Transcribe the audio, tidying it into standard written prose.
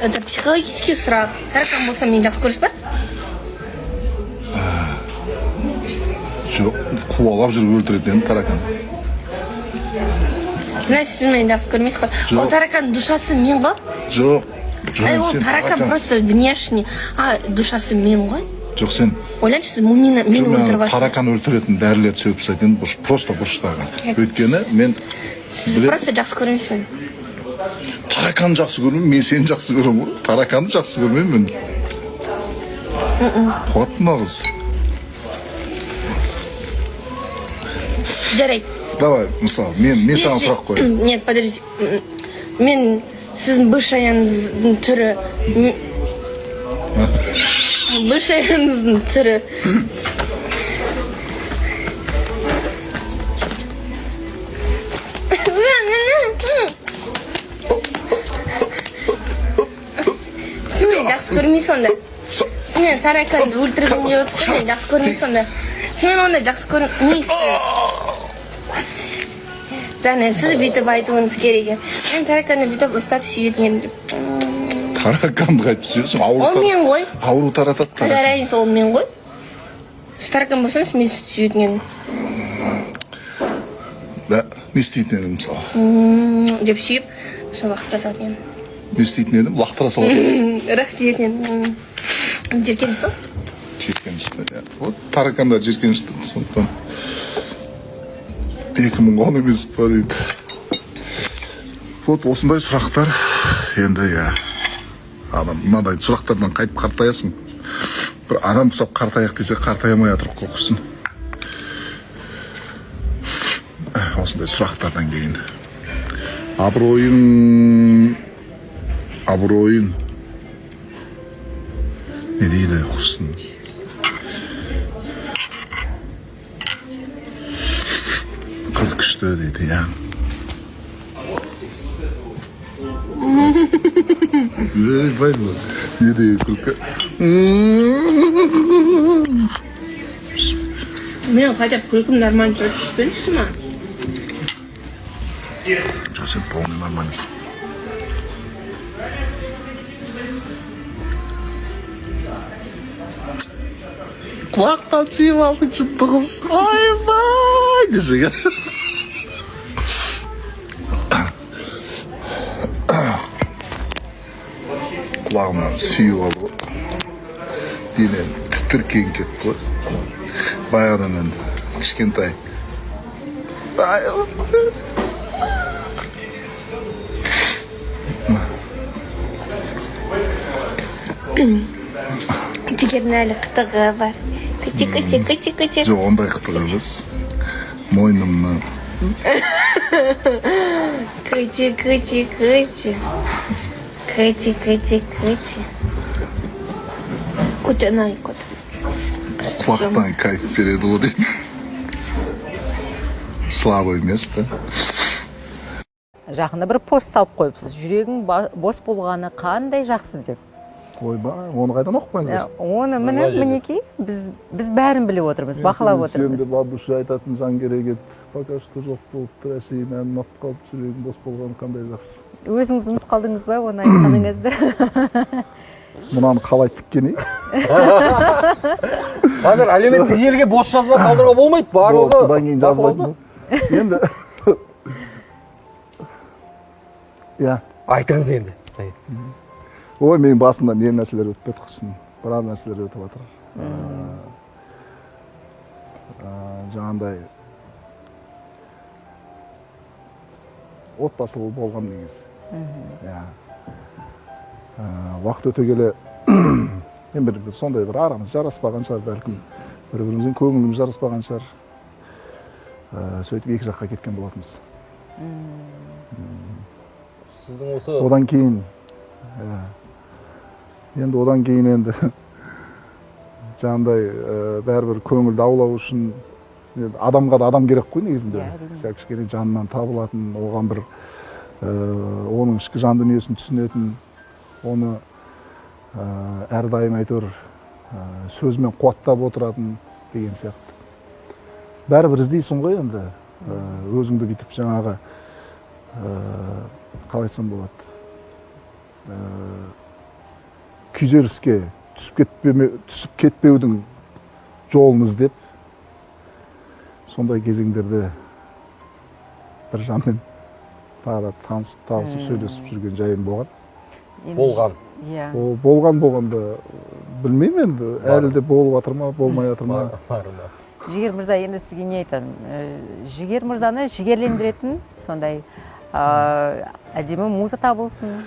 Это психологический сұрақ. Таракан болса мені жақсы көресіз ба? Жоқ, қуалап жүріп өлтіреді енді таракан. Значит, сіз мені жақсы көрмейсіз ғой. Ол таракан душасы мен ғой? Жоқ. Ол таракан просто внешний, а душасы мен ғой? Жоқ, сен. Ойланшы, сіз мені өлтіріп алсыз. Таракан өлтіретін дәрілерді сеуіп тастайды енді просто бұрыштарға. Өйткені мен сіз просто жақсы көрмейсіз бе? Тараканды жақсы көрмеймін, мен сені жақсы көремін ғой. Тараканды жақсы көрмеймін мен. Қуат нағыз. Жарайды. Давай, мысалы, мен саған сұрақ қояйын. Нет, подожди. Мен сіздің бывшаяңыздың түрі. Бывшаяңыздың түрі. Сіз мені жақсы көрмейсіз онда. Сіз мені тараканды өлтіргім деп отырсыз ғой, жақсы көрмейсіз онда. Сіз мені онда жақсы көрмейсіз. Және сіз бүйтіп айтуыңыз керек. Мен тараканды бүйтіп ұстап сүйетін едім. Тараканды қайтып сүйесің? Ол мен ғой. Ауру таратады. Қайда разница, ол мен ғой. Сіз таракан болсаңыз мен сүйетін едім. Да, не істейтін едім мысалы? Деп сүйіп, соны лақтыра салатын едім. Не істейтін едім? Лақтыра салатын едім. Бірақ сүйетін едім. Жеркенішті ғой? Жеркенішті, иә. Вот таракандар жеркенішті. Сондықтан 2010 емес бар еді. Вот осындай сұрақтар енді иә. Адам мынадай сұрақтардан қайтып қартаясың. Бір адам құсап қартаяқ десе қартаямай атырып қоқырсын. Осындай сұрақтардан кейін. Абыройын не дейді құрсын. Қыз күшті дейді, иә. Байбы, не дейді күлкі. Мен хотя бы күлкім нормально жүріп түспенші ма? Жоқ, сен полный нормальность. Құлақтан сүйіп алдың жынды қыз. Ойбай! Десеге. Құлағымнан сүйіп алды. Денем тітіркен кетті ғой. Баяғыдан мен кішкентай. Жігердің әлі қытығы бар. Күте. Жоқ, ондай қытығы емес. Мойнымнан. Күте. Күте. Құлақтан кайф береді ғой дейді. Слабый емес, да? Жақында бір пост салып қойыпсыз. Жүрегің бос болғаны қандай жақсы деп. Ойбай, оны қайдан оқып қойыңыздар? Оны мінекей, біз бәрін біліп отырмыз, бақылап отырмыз. Сенде бабушы айтатын жан керек еді. Пока что жоқ болып тұр, әшейін әнін ұнап қалды, жүрегің бос болғаны қандай жақсы. Өзіңіз ұмыт қалдыңыз ба, оны айтқаныңызды? Мұнаны қалай тіккеней? Қазір әлеуметтік желіге бос жазба қалдыруға болмайды, барлығы. Бұдан кейін жазбайтын. Енді. Я. Айтыңыз енді. Ой, мен басында не нәрселер өтіп бет құрсын. Біраз нәрселер өтіп жатыр. Жаңағындай отбасылы болғам дегенсіз. Уақыт өте келе бір сондай бір арамыз жараспаған шығар бәлкім. Бір-біріміздің көңіліміз жараспаған шығар. Сөйтіп екі жаққа кеткен болатынбыз. Сіздің осы... Одан кейін енді жаңағындай бәрібір көңілді аулау үшін адамға да адам керек қой негізінде. Кішкене жанынан табылатын, оған бір оның ішкі жан дүниесін түсінетін, оны әрдайым әйтеуір сөзмен қуаттап отыратын деген сияқты. Бәрібір іздейсің ғой енді, өзіңді бүйтіп жаңағы қалай айтсам болады. күйзеліске түсіп кетпеудің жолын іздеп сондай кезеңдерде бір жанмен тағы да танысып табысып сөйлесіп жүрген жайым болған. Болған. Иә. Ол болғанда білмеймін енді, әлі де болып жатыр ма, болмай жатыр ма. Жігер мырза, енді сізге не айтамын? Жігер мырзаны жігерлендіретін сондай әдемі муза табылсын.